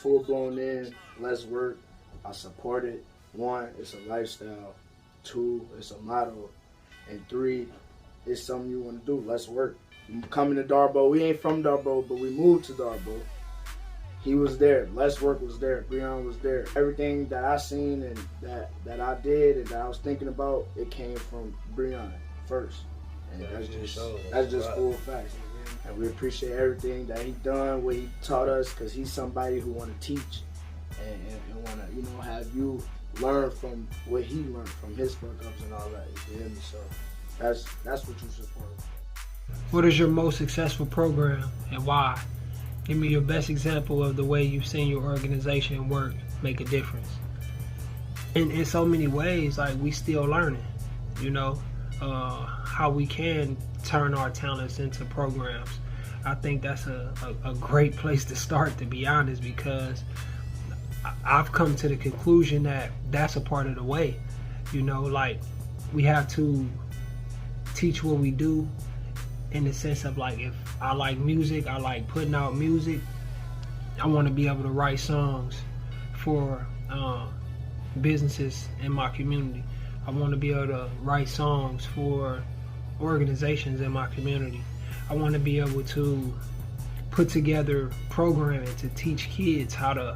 full blown in. Let's work. I support it. 1, it's a lifestyle. 2, it's a motto. And 3, it's something you want to do. Let's work. Coming to Darbo, we ain't from Darbo, but we moved to Darbo. He was there. LessWork was there. Breyon was there. Everything that I seen and that I did and that I was thinking about, it came from Breyon first. And that's just full facts. And we appreciate everything that he done, what he taught us, because he's somebody who want to teach and want to, have you learn from what he learned from his fuck-ups and all that. You hear me? So that's what you support. What is your most successful program and why? Give me your best example of the way you've seen your organization work make a difference. In so many ways, like, we still learning, how we can turn our talents into programs. I think that's a great place to start, to be honest, because I've come to the conclusion that that's a part of the way. Like, we have to teach what we do, in the sense of, like, if I like music, I like putting out music, I want to be able to write songs for businesses in my community. I want to be able to write songs for organizations in my community. I want to be able to put together programming to teach kids how to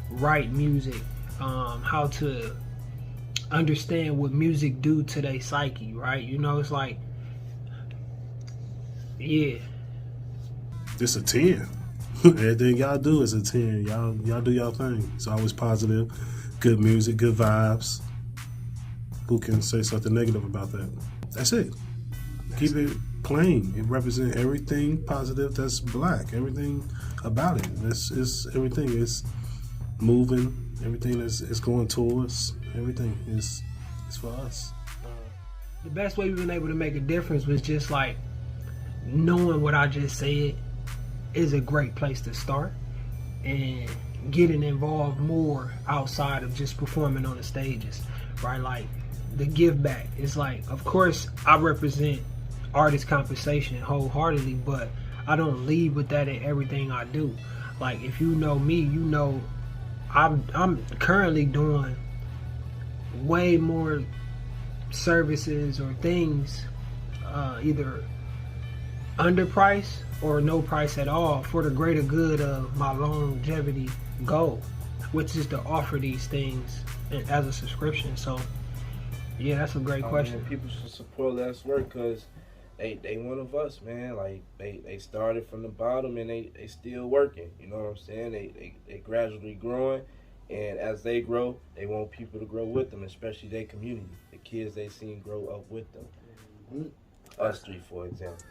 write music, how to understand what music do to their psyche, right? It's like, yeah. It's a 10. Everything y'all do is a 10. Y'all do y'all thing. It's always positive, good music, good vibes. Who can say something negative about that? That's it. Keep it plain. It represents everything positive that's black. Everything about it. It's everything is moving. Everything is going towards. Everything is for us. The best way we've been able to make a difference was just like knowing what I just said is a great place to start, and getting involved more outside of just performing on the stages, right? Like, the give back. It's like, of course, I represent artist compensation wholeheartedly, but I don't lead with that in everything I do. Like, if you know me, I'm currently doing way more services or things, either underpriced or no price at all, for the greater good of my longevity goal, which is to offer these things as a subscription. So yeah, that's a great question. People should support LessWork because they one of us, man. Like, they started from the bottom and they still working. You know what I'm saying? They gradually growing, and as they grow, they want people to grow with them, especially their community, the kids they seen grow up with them. Us three, for example.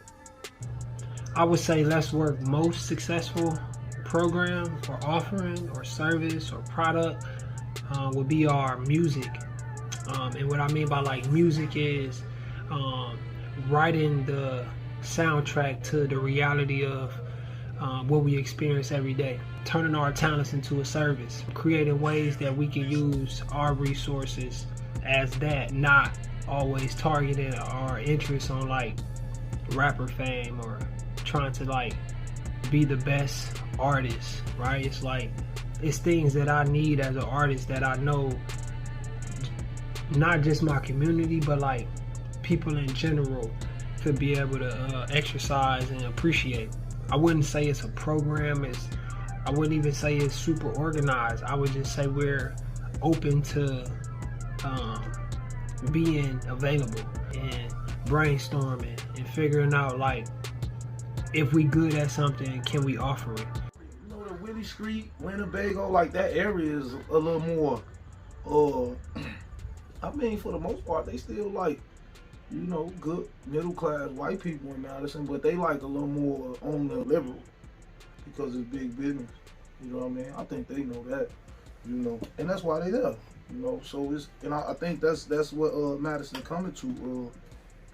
I would say LessWork most successful program or offering or service or product would be our music. And what I mean by, like, music is writing the soundtrack to the reality of what we experience every day, turning our talents into a service, creating ways that we can use our resources as that, not always targeting our interests on, like, rapper fame or trying to, like, be the best artist, right? It's like, it's things that I need as an artist that I know not just my community, but, like, people in general to be able to exercise and appreciate. I wouldn't say it's a program. I wouldn't even say it's super organized. I would just say we're open to being available and brainstorming and figuring out, like, if we good at something, can we offer it? The Willie Street, Winnebago, like, that area is a little more, I mean, for the most part, they still, like, good middle-class white people in Madison, but they, like, a little more on the liberal because it's big business. You know what I mean? I think they know that, and that's why they there. So it's, and I think that's what Madison coming to,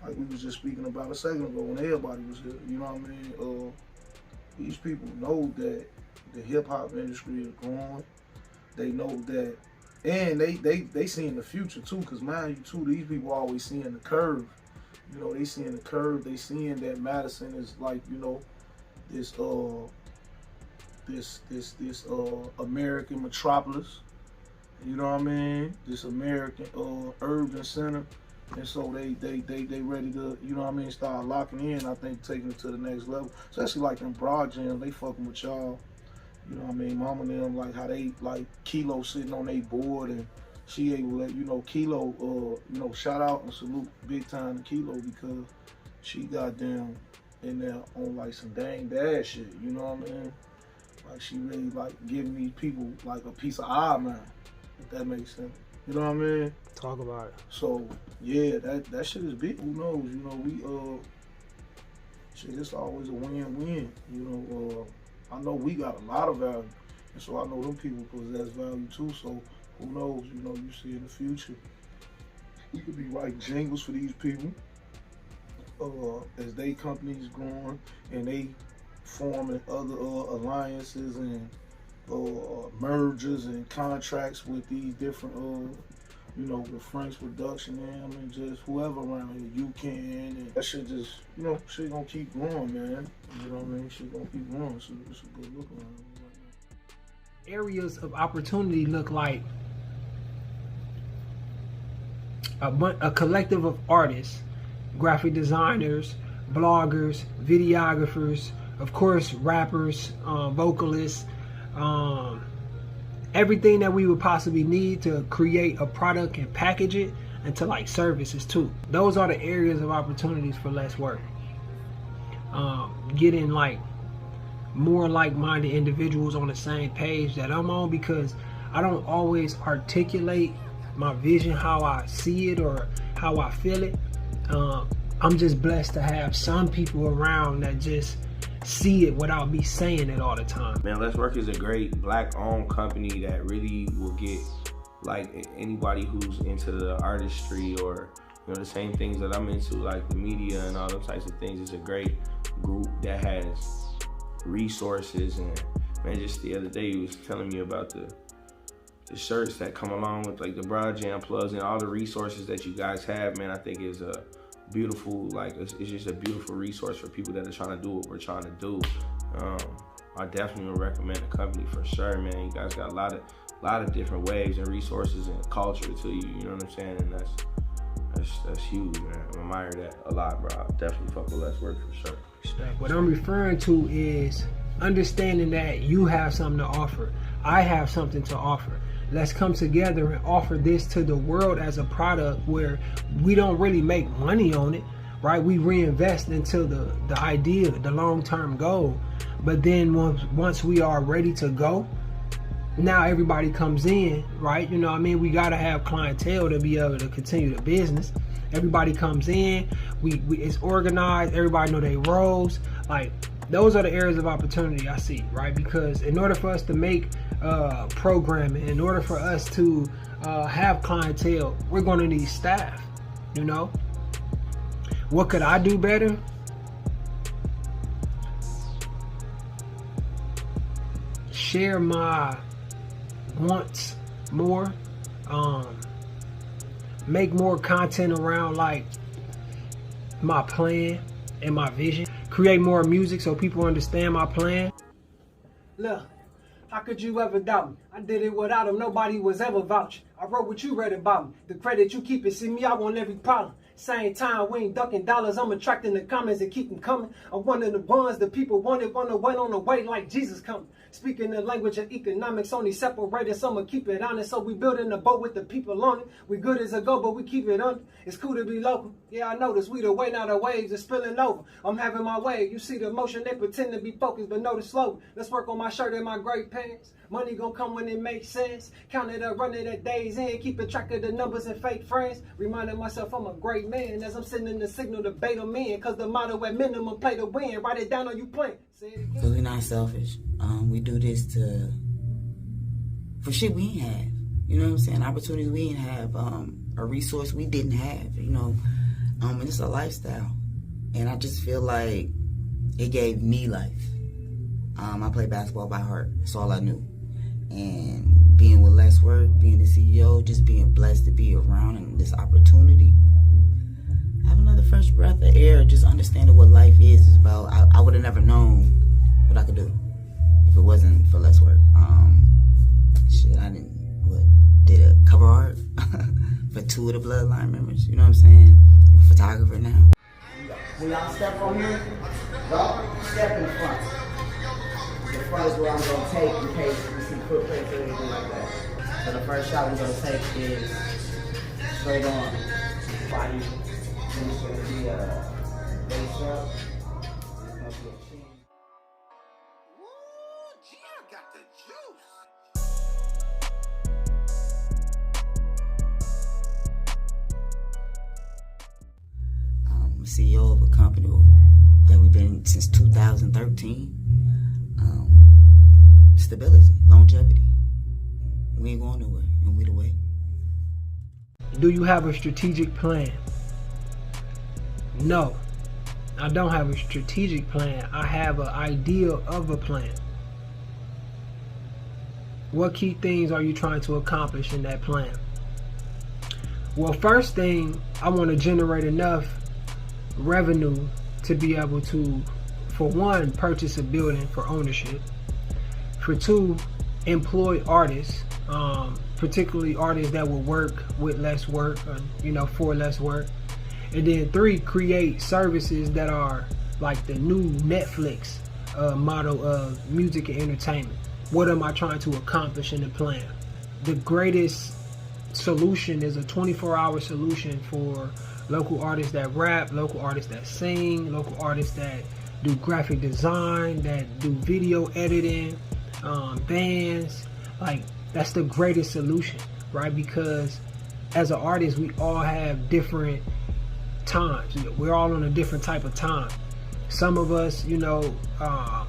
like we was just speaking about a second ago when everybody was here. You know what I mean? These people know that the hip hop industry is growing. They know that, and they seeing the future too. Cause mind you too, these people always seeing the curve. They seeing the curve. They seeing that Madison is, like, this American metropolis. You know what I mean? This American urban center. And so they ready to, you know what I mean, start locking in, I think, taking it to the next level. Especially like them broad jams, they fucking with y'all. You know what I mean? Mama and them, like how they, like Kilo sitting on their board, and she able to let, you know, Kilo, you know, shout out and salute big time to Kilo, because she goddamn in there on like some dang bad shit, you know what I mean? Like she really like giving these people like a piece of eye, man, if that makes sense. You know what I mean? Talk about it. So yeah, that shit is big. Who knows? You know, we shit, it's always a win-win. You know, I know we got a lot of value, and so I know them people possess value too. So who knows? You know, you see in the future, we could be writing jingles for these people as they companies growing and they forming other alliances and mergers and contracts with these different, you know, with Frank's production and I mean just whoever around here, you can, and that shit just, you know, shit gonna keep growing, man. You know what I mean? Shit gonna keep growing, so it's a good look around here. Areas of opportunity look like a collective of artists, graphic designers, bloggers, videographers, of course, rappers, vocalists, everything that we would possibly need to create a product and package it, and to like services too. Those are the areas of opportunities for LessWork. Getting like more like-minded individuals on the same page that I'm on, because I don't always articulate my vision how I see it or how I feel it. I'm just blessed to have some people around that just see it without me saying it all the time. Man, LessWork is a great black-owned company that really will get like anybody who's into the artistry or, you know, the same things that I'm into, like the media and all those types of things. It's a great group that has resources. And man, just the other day he was telling me about the shirts that come along with like the Broad Jam plugs and all the resources that you guys have. Man, I think is a beautiful, like it's just a beautiful resource for people that are trying to do what we're trying to do. I definitely would recommend the company for sure, man. You guys got a lot of different waves and resources and culture to you, you know what I'm saying? And that's huge, man. I admire that a lot, bro. I definitely fuck with LessWork for sure. Respect. What I'm referring to is understanding that you have something to offer. I have something to offer. Let's come together and offer this to the world as a product where we don't really make money on it, right? We reinvest into the idea, the long-term goal. But then once we are ready to go, now everybody comes in, right? You know what I mean? We got to have clientele to be able to continue the business. Everybody comes in, it's organized, everybody know their roles. Like, those are the areas of opportunity I see, right? Because in order for us to make programming, in order for us to have clientele, we're going to need staff, you know? What could I do better? Share my wants more, make more content around like my plan and my vision, create more music so people understand my plan. Look, how could you ever doubt me? I did it without him, nobody was ever vouching. I wrote what you read about me, the credit you keep it, see me, I want every problem. Same time, we ain't ducking dollars, I'm attracting the comments and keep them coming. I'm one of the ones the people wanted, wanna wait on the way like Jesus coming. Speaking the language of economics, only separated, some will keep it honest. So we building a boat with the people on it. We good as a go, but we keep it under. It's cool to be local. Yeah, I notice we the way, now the waves are spilling over. I'm having my way. You see the motion, they pretend to be focused, but notice slow. Let's work on my shirt and my gray pants. Money gon' come when it makes sense. Count it up, run it at days in. Keeping track of the numbers and fake friends. Reminding myself I'm a great man as I'm sitting in the signal to bait them in. Cause the motto at minimum, play to win. Write it down on you playing. Say it again. Because we're not selfish. We do this for shit we ain't have. You know what I'm saying? Opportunities we didn't have. A resource we didn't have, you know. And it's a lifestyle. And I just feel like it gave me life. I play basketball by heart. That's all I knew. And being with LessWork, being the CEO, just being blessed to be around and this opportunity. Have another fresh breath of air, just understanding what life is about. I would have never known what I could do if if it wasn't for LessWork. I did a cover art for 2 of the Bloodline members. You know what I'm saying? I'm a photographer now. When y'all step on here, y'all step in front. The front is where I'm gonna take in case you see footprints or anything like that. So the first shot we're gonna take is straight on body. Then it's gonna be a base up. It's gonna be a chin. Woo, G, I got the juice. I'm CEO of a company that we've been in since 2013. Stability, longevity. We ain't going nowhere, and we the way. Do you have a strategic plan? No, I don't have a strategic plan. I have an idea of a plan. What key things are you trying to accomplish in that plan? Well, first thing, I want to generate enough revenue to be able to, for one, purchase a building for ownership. For 2, employ artists, particularly artists that will work with LessWork, or, for LessWork. And then 3, create services that are like the new Netflix model of music and entertainment. What am I trying to accomplish in the plan? The greatest solution is a 24-hour solution for local artists that rap, local artists that sing, local artists that do graphic design, that do video editing, bands. Like, that's the greatest solution, right? Because as an artist, we all have different times. We're all on a different type of time. Some of us, are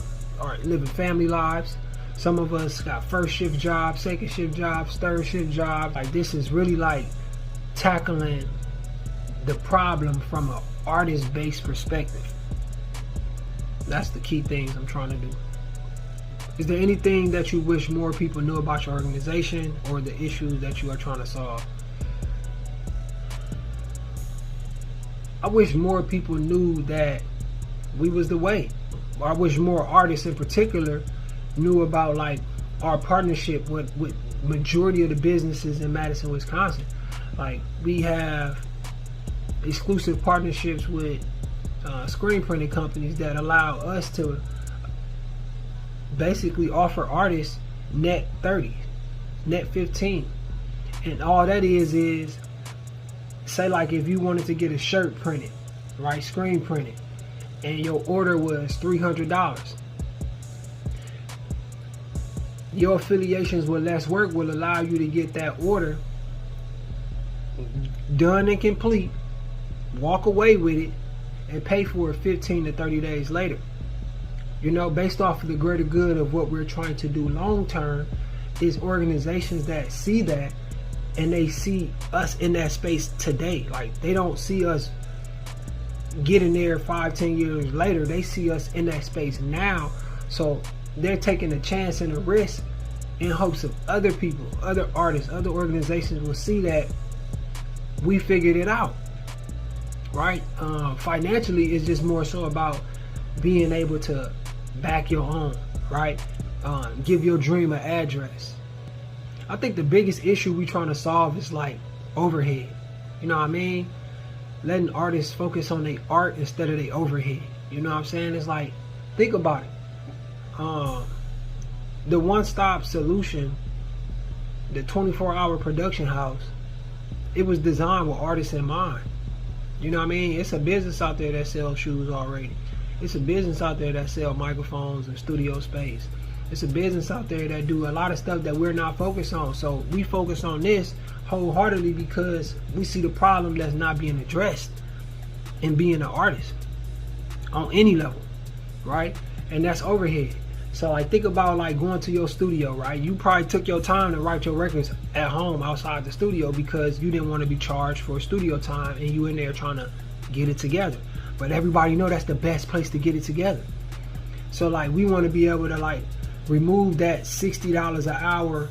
living family lives. Some of us got first shift jobs, second shift jobs, third shift jobs. Like, this is really like tackling the problem from an artist-based perspective. That's the key things I'm trying to do. Is there anything that you wish more people knew about your organization or the issues that you are trying to solve? I wish more people knew that we was the way. I wish more artists in particular knew about like our partnership with majority of the businesses in Madison, Wisconsin. Like, we have exclusive partnerships with screen printing companies that allow us to basically offer artists net 30, net 15. And all that is say like if you wanted to get a shirt printed, right, screen printed, and your order was $300, your affiliations with LessWork will allow you to get that order done and complete, walk away with it, and pay for it 15 to 30 days later. Based off of the greater good of what we're trying to do long term, is organizations that see that and they see us in that space today. Like, they don't see us getting there 5-10 years later. They see us in that space now. So they're taking a chance and a risk in hopes of other people, other artists, other organizations will see that we figured it out, right? Financially, it's just more so about being able to back your own, right? Give your dream an address. I think the biggest issue we trying to solve is like overhead. You know what I mean? Letting artists focus on their art instead of their overhead. You know what I'm saying? It's like, think about it. The one-stop solution, the 24-hour production house, it was designed with artists in mind. You know what I mean? It's a business out there that sells shoes already. It's a business out there that sells microphones and studio space. It's a business out there that do a lot of stuff that we're not focused on. So we focus on this wholeheartedly because we see the problem that's not being addressed in being an artist on any level, right? And that's overhead. So like, think about like going to your studio, right? You probably took your time to write your records at home outside the studio because you didn't want to be charged for studio time and you in there trying to get it together. But everybody know that's the best place to get it together. So like, we want to be able to like remove that $60 an hour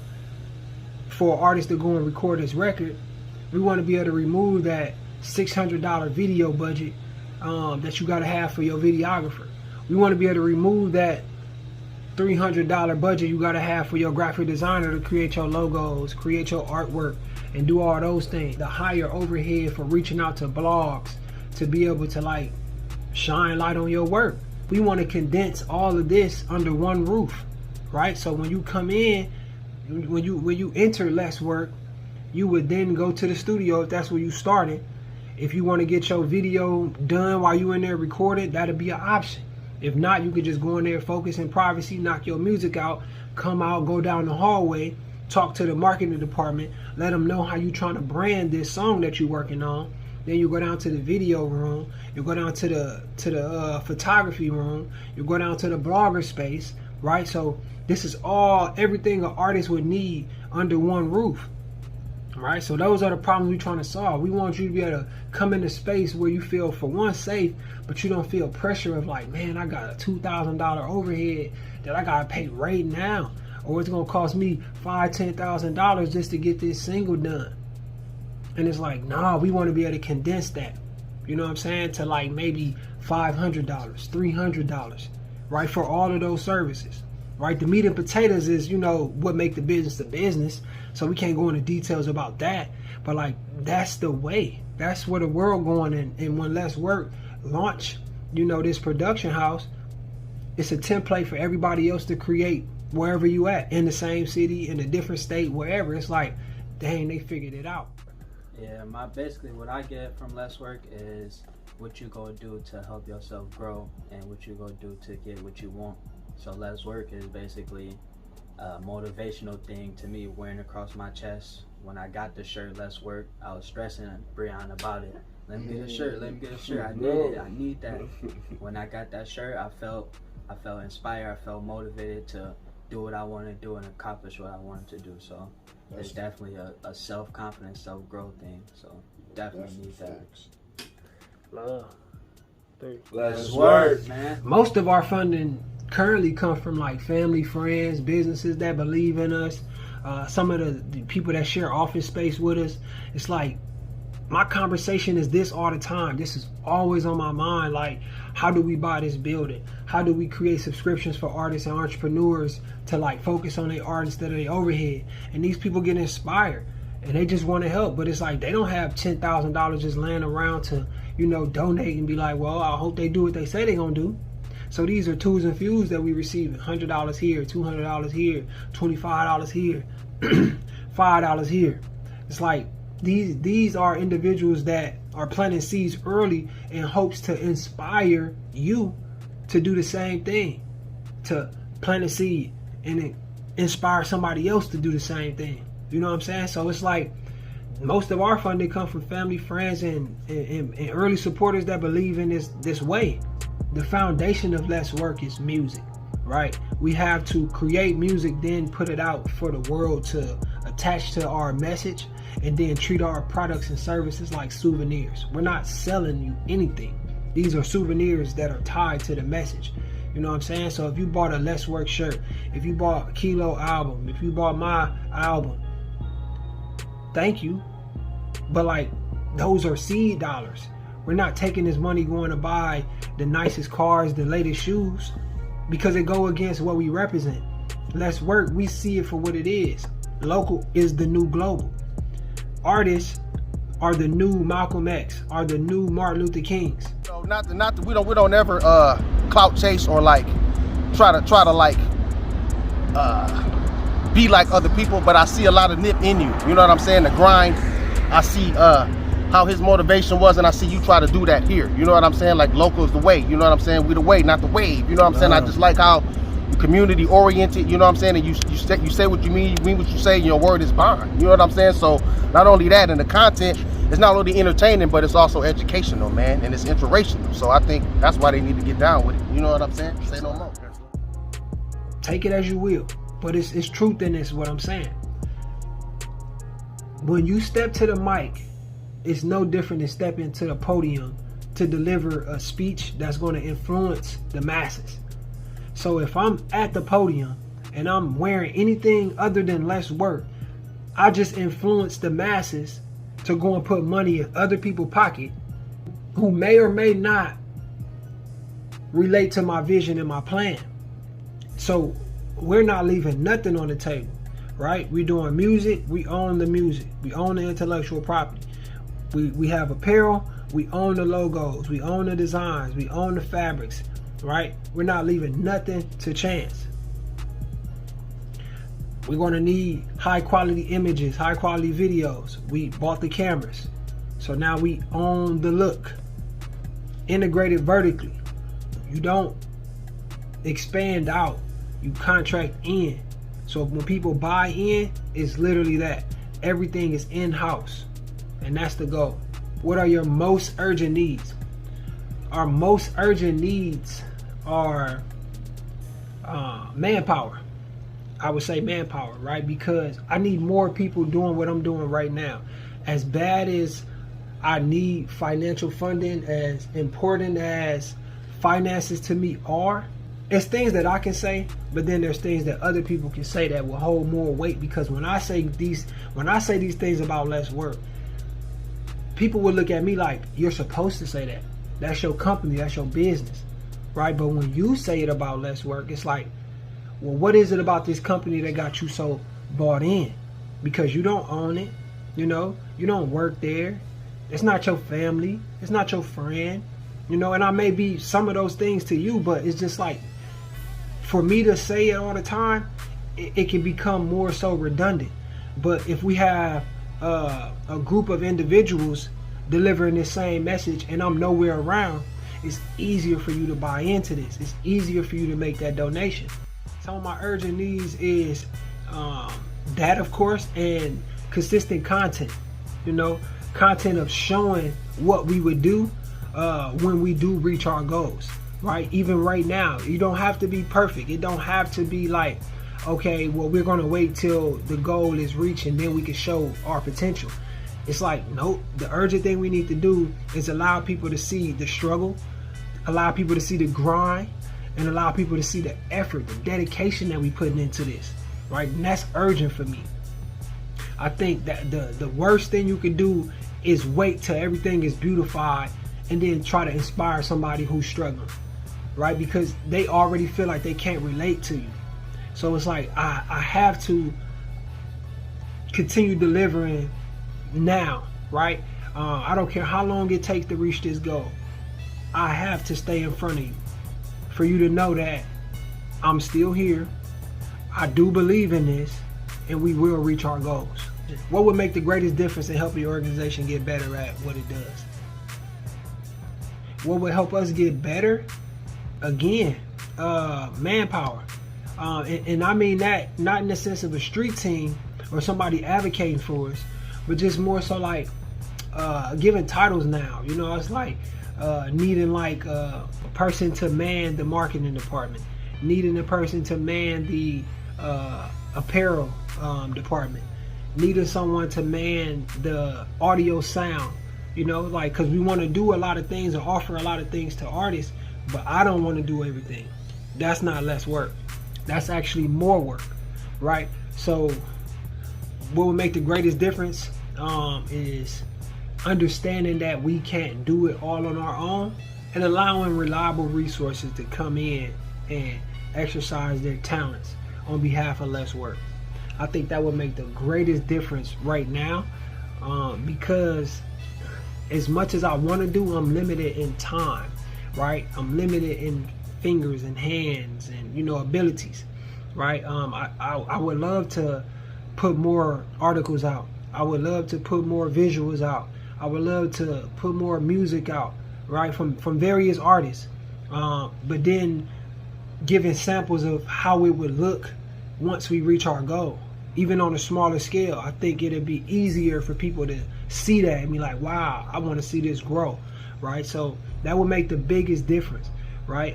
for an artist to go and record his record. We want to be able to remove that $600 video budget that you got to have for your videographer. We want to be able to remove that $300 budget you gotta have for your graphic designer to create your logos, create your artwork, and do all those things. The higher overhead for reaching out to blogs to be able to like shine light on your work. We want to condense all of this under one roof, right? So when you come in, when you enter LessWork, you would then go to the studio if that's where you started. If you want to get your video done while you in there recorded, that'll be an option. If not, you could just go in there, focus in privacy, knock your music out, come out, go down the hallway, talk to the marketing department, let them know how you trying to brand this song that you're working on. Then you go down to the video room, you go down to the photography room, you go down to the blogger space, right? So this is all, everything an artist would need under one roof, right? So those are the problems we're trying to solve. We want you to be able to come into space where you feel, for one, safe, but you don't feel pressure of like, man, I got a $2,000 overhead that I gotta pay right now, or it's gonna cost me $5,000, $10,000 just to get this single done. And it's like, nah, we want to be able to condense that, you know what I'm saying, to like maybe $500, $300, right, for all of those services, right? The meat and potatoes is, you know, what make the business, so we can't go into details about that, but like, that's the way. That's where the world going. And when LessWork launch, you know, this production house, it's a template for everybody else to create wherever you at, in the same city, in a different state, wherever. It's like, dang, they figured it out. Yeah, basically what I get from LessWork is what you gonna do to help yourself grow and what you gonna do to get what you want. So LessWork is basically a motivational thing to me, wearing across my chest. When I got the shirt LessWork, I was stressing Breyon about it. Let me get a shirt, let me get a shirt. I need it, I need that. When I got that shirt, I felt inspired, I felt motivated to do what I want to do and accomplish what I wanted to do. So it's definitely a self-confidence, self-growth thing. So definitely need that. Love. LessWork, man. Most of our funding currently come from like family, friends, businesses that believe in us. Some of the people that share office space with us. It's like, my conversation is this all the time. This is always on my mind. Like, how do we buy this building? How do we create subscriptions for artists and entrepreneurs to like focus on their art instead of their overhead? And these people get inspired and they just want to help, but it's like they don't have $10,000 just laying around to, you know, donate and be like, well, I hope they do what they say they're gonna do. So these are tools and fuels that we receive. $100 here, $200 here, $25 here, $5 here. It's like, these are individuals that are planting seeds early in hopes to inspire you to do the same thing, to plant a seed and inspire somebody else to do the same thing. You know what I'm saying? So it's like, most of our funding comes from family, friends, and early supporters that believe in this way. The foundation of LessWork is music, right? We have to create music, then put it out for the world to attach to our message, and then treat our products and services like souvenirs. We're not selling you anything. These are souvenirs that are tied to the message. You know what I'm saying? So if you bought a LessWork shirt, if you bought a Kilo album, if you bought my album, thank you. But like, those are seed dollars. We're not taking this money going to buy the nicest cars, the latest shoes, because it go against what we represent. LessWork, we see it for what it is. Local is the new global. Artists are the new Malcolm X, are the new Martin Luther Kings. So we don't ever clout chase or like try to like be like other people, but I see a lot of nip in you. You know what I'm saying? The grind. I see how his motivation was, and I see you try to do that here. You know what I'm saying? Like, local is the way. You know what I'm saying? We the way, not the wave. You know what I'm saying? I just like how you community oriented. You know what I'm saying? And you say what you mean what you say, and your word is bond. You know what I'm saying? So not only that, and the content is not only entertaining, but it's also educational, man, and it's inspirational. So I think that's why they need to get down with it. You know what I'm saying? Say no more. Take it as you will, but it's truth in this, what I'm saying. When you step to the mic, it's no different than stepping to the podium to deliver a speech that's going to influence the masses. So if I'm at the podium and I'm wearing anything other than LessWork, I just influence the masses to go and put money in other people's pocket who may or may not relate to my vision and my plan. So we're not leaving nothing on the table, right? We're doing music, we own the music, we own the intellectual property. We have apparel, we own the logos, we own the designs, we own the fabrics, right? We're not leaving nothing to chance. We're gonna need high quality images, high quality videos. We bought the cameras, so now we own the look. Integrated vertically. You don't expand out, you contract in. So when people buy in, it's literally that. Everything is in-house, and that's the goal. What are your most urgent needs? Our most urgent needs are manpower. I would say manpower, right? Because I need more people doing what I'm doing right now. As bad as I need financial funding, as important as finances to me are, it's things that I can say, but then there's things that other people can say that will hold more weight. Because when I say these things about LessWork, people will look at me like, you're supposed to say that. That's your company, that's your business, right? But when you say it about LessWork, it's like, well, what is it about this company that got you so bought in? Because you don't own it, you don't work there. It's not your family, it's not your friend, and I may be some of those things to you, but it's just like, for me to say it all the time, it can become more so redundant. But if we have a group of individuals delivering the same message and I'm nowhere around, it's easier for you to buy into this. It's easier for you to make that donation. Some of my urgent needs is that, of course, and consistent content. Content of showing what we would do when we do reach our goals, right? Even right now, you don't have to be perfect. It don't have to be like, okay, well, we're going to wait till the goal is reached and then we can show our potential. It's like, nope, the urgent thing we need to do is allow people to see the struggle, allow people to see the grind, and allow people to see the effort, the dedication that we putting into this, right? And that's urgent for me. I think that the worst thing you can do is wait till everything is beautified and then try to inspire somebody who's struggling, right? Because they already feel like they can't relate to you. So it's like, I have to continue delivering now, right? I don't care how long it takes to reach this goal. I have to stay in front of you for you to know that I'm still here. I do believe in this, and we will reach our goals. What would make the greatest difference in helping your organization get better at what it does? What would help us get better? Again, manpower. And I mean that not in the sense of a street team or somebody advocating for us, but just more so like giving titles now. It's like needing like a person to man the marketing department, needing a person to man the apparel department, needing someone to man the audio sound, like, because we want to do a lot of things and offer a lot of things to artists, but I don't want to do everything. That's not less work. That's actually more work, right? So what would make the greatest difference is understanding that we can't do it all on our own and allowing reliable resources to come in and exercise their talents on behalf of LessWork. I think that would make the greatest difference right now, because as much as I want to do, I'm limited in time, right? I'm limited in fingers and hands and abilities, right? I would love to put more articles out. I would love to put more visuals out. I would love to put more music out, right, from various artists, but then giving samples of how it would look once we reach our goal. Even on a smaller scale, I think it'd be easier for people to see that and be like, wow, I want to see this grow, right? So that would make the biggest difference, right?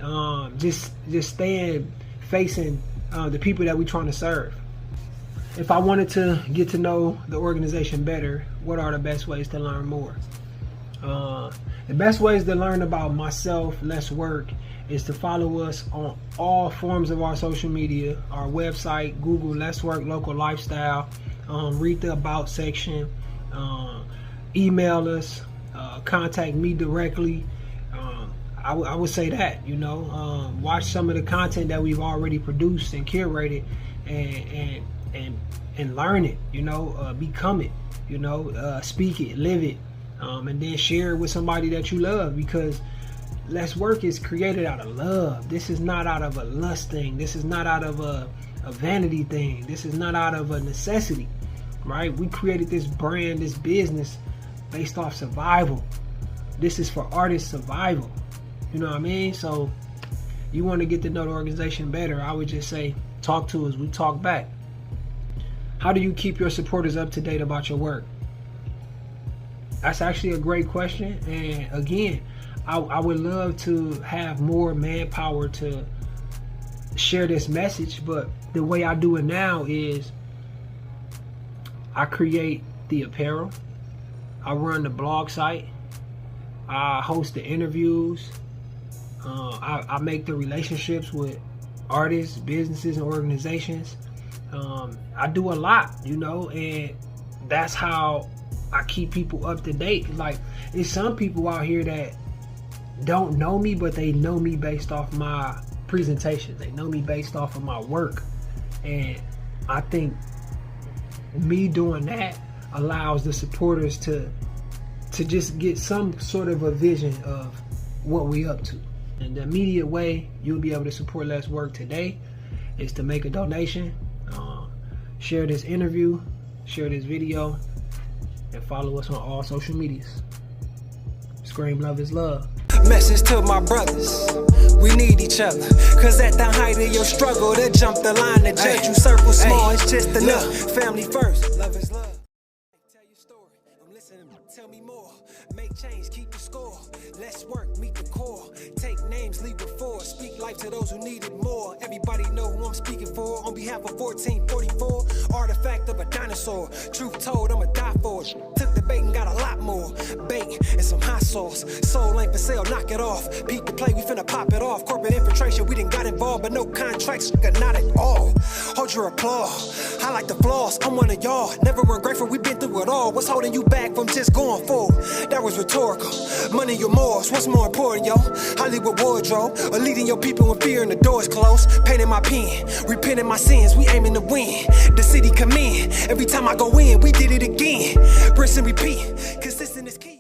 Just staying facing the people that we're trying to serve. If I wanted to get to know the organization better, what are the best ways to learn more? The best ways to learn about myself, LessWork, is to follow us on all forms of our social media, our website, Google LessWork Local Lifestyle, read the About section, email us, contact me directly. I would say that, you know, watch some of the content that we've already produced and curated, and learn it, you know, become it, you know, speak it, live it, and then share it with somebody that you love, because LessWork is created out of love. This is not out of a lust thing. This is not out of a vanity thing. This is not out of a necessity, right? We created this brand, this business based off survival. This is for artist survival. You know what I mean? So you want to get to know the organization better, I would just say talk to us. We talk back. How do you keep your supporters up to date about your work? That's actually a great question. And again, I would love to have more manpower to share this message, but the way I do it now is I create the apparel, I run the blog site, I host the interviews, I make the relationships with artists, businesses, and organizations. I do a lot, you know, and that's how I keep people up to date. Like, there's some people out here that don't know me, but they know me based off my presentation. They know me based off of my work. And I think me doing that allows the supporters to just get some sort of a vision of what we up to. And the immediate way you'll be able to support LessWork today is to make a donation, share this interview, share this video, and follow us on all social medias. Scream love is love. Message to my brothers, we need each other, cause at the height of your struggle to jump the line to judge you circle small, it's just enough. Family first, love is love. Tell your story, I'm listening, tell me more. Make change, keep the score. LessWork, meet the core. Take names, leave before. Speak life to those who need it more. Everybody know who I'm speaking for. On behalf of 1444, artifact of a dinosaur. Truth told, I'ma die for it. Took the bait and got a lot more. Bait and some hot sauce. Soul ain't for sale, knock it off. Peep the play, we finna pop it off. Corporate infiltration, we done got involved, but no contracts, not at all. Hold your applause. I like the flaws, I'm one of y'all. Never ungrateful, we been through it all. What's holding you back from just going forward? That was rhetorical. Money or morals, what's more important, yo? Hollywood wardrobe, or leading your people when fear and the doors closed. Painting my pen, repenting my sins, we aiming to win. The city come in, every time I go in, we did it again. Rinse and repeat, cause